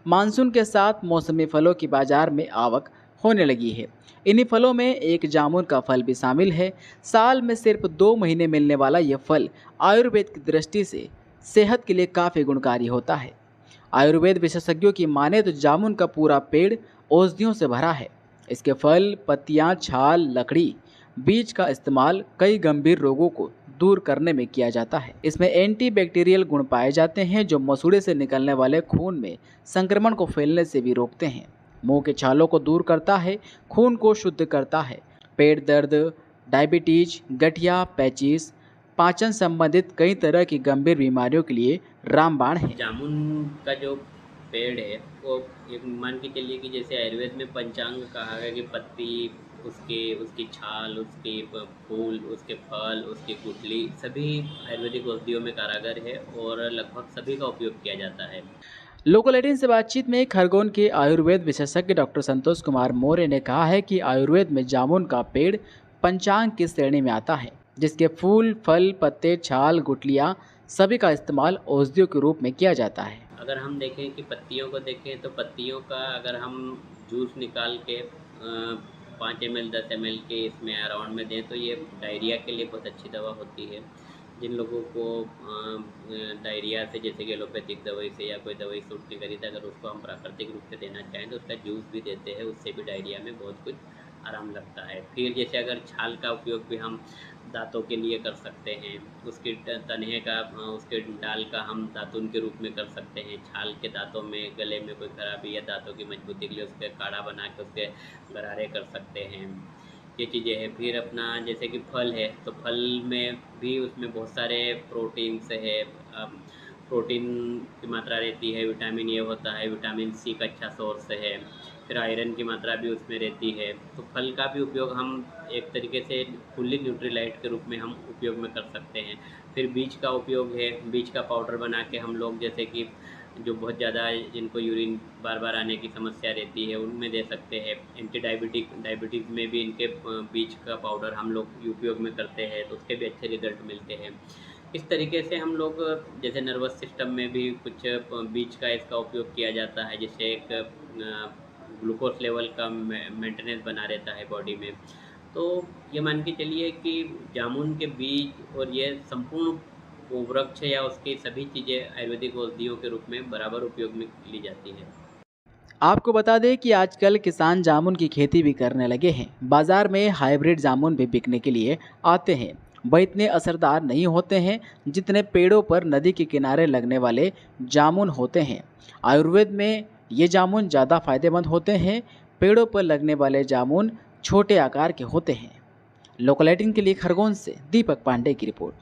Monsoon के साथ मौसमी फलों की बाजार में आवक होने लगी है। इन्हीं फलों में एक जामुन का फल भी शामिल है। साल में सिर्फ 2 महीने मिलने वाला यह फल आयुर्वेद की दृष्टि से सेहत के लिए काफ़ी गुणकारी होता है। आयुर्वेद विशेषज्ञों की माने तो जामुन का पूरा पेड़ औषधियों से भरा है। इसके फल, पत्तियां, छाल, लकड़ी, बीज का इस्तेमाल कई गंभीर रोगों को दूर करने में किया जाता है। इसमें एंटीबैक्टीरियल गुण पाए जाते हैं जो मसूड़े से निकलने वाले खून में संक्रमण को फैलने से भी रोकते हैं। मुंह के छालों को दूर करता है, खून को शुद्ध करता है। पेट दर्द, डायबिटीज, गठिया, पैचिस, पाचन संबंधित कई तरह की गंभीर बीमारियों के लिए रामबाण है। जामुन का जो पेड़ है वो एक मान के चलिए कि जैसे आयुर्वेद में पंचांग कहा है कि पत्ती, उसके उसकी छाल, उसके फूल, उसके फल, उसकी गुठली सभी आयुर्वेदिक औषधियों में कारागर है और लगभग सभी का उपयोग किया जाता है। लोकल 18 से बातचीत में खरगोन के आयुर्वेद विशेषज्ञ डॉक्टर संतोष कुमार मौर्य ने कहा है कि आयुर्वेद में जामुन का पेड़ पंचांग की श्रेणी में आता है, जिसके फूल, फल, पत्ते, छाल, गुठलियाँ सभी का इस्तेमाल औषधियों के रूप में किया जाता है। अगर हम देखें कि पत्तियों को देखें तो पत्तियों का अगर हम जूस निकाल के 5 ml 10 ml के इसमें अराउंड में दें तो ये डायरिया के लिए बहुत अच्छी दवा होती है। जिन लोगों को डायरिया से जैसे कि एलोपैथिक दवाई से या कोई दवाई सूट नहीं करी तो अगर उसको हम प्राकृतिक रूप से देना चाहें तो उसका जूस भी देते हैं, उससे भी डायरिया में बहुत कुछ आराम लगता है। फिर जैसे अगर छाल का उपयोग भी हम दांतों के लिए कर सकते हैं, उसके तने का उसके डाल का हम दातुन के रूप में कर सकते हैं। छाल के दांतों में गले में कोई खराबी या दांतों की मजबूती के लिए उसके काढ़ा बना के उसके गरारे कर सकते हैं। ये चीज़ें हैं। फिर अपना जैसे कि फल है तो फल में भी उसमें बहुत सारे प्रोटीन्स है। प्रोटीन की मात्रा रहती है, विटामिन ए होता है, विटामिन सी का अच्छा सोर्स है, फिर आयरन की मात्रा भी उसमें रहती है। तो फल का भी उपयोग हम एक तरीके से फुल्ली न्यूट्रीलाइट के रूप में हम उपयोग में कर सकते हैं। फिर बीज का उपयोग है, बीज का पाउडर बना के हम लोग जैसे कि जो बहुत ज़्यादा जिनको यूरिन बार बार आने की समस्या रहती है उनमें दे सकते हैं। एंटी डायबिटीज़ में भी इनके बीज का पाउडर हम लोग उपयोग में करते हैं तो उसके भी अच्छे रिजल्ट मिलते हैं। इस तरीके से हम लोग जैसे नर्वस सिस्टम में भी कुछ बीज का इसका उपयोग किया जाता है जिससे एक ग्लूकोज लेवल का मेंटेनेंस बना रहता है बॉडी में। तो ये मान के चलिए कि जामुन के बीज और ये संपूर्ण वो वृक्ष या उसकी सभी चीज़ें आयुर्वेदिक औषधियों के रूप में बराबर उपयोग में ली जाती है। आपको बता दें कि आजकल किसान जामुन की खेती भी करने लगे हैं। बाजार में हाइब्रिड जामुन भी बिकने के लिए आते हैं। वह इतने असरदार नहीं होते हैं जितने पेड़ों पर नदी के किनारे लगने वाले जामुन होते हैं। आयुर्वेद में ये जामुन ज़्यादा फायदेमंद होते हैं। पेड़ों पर लगने वाले जामुन छोटे आकार के होते हैं। लोकल 18 के लिए खरगोन से दीपक पांडे की रिपोर्ट।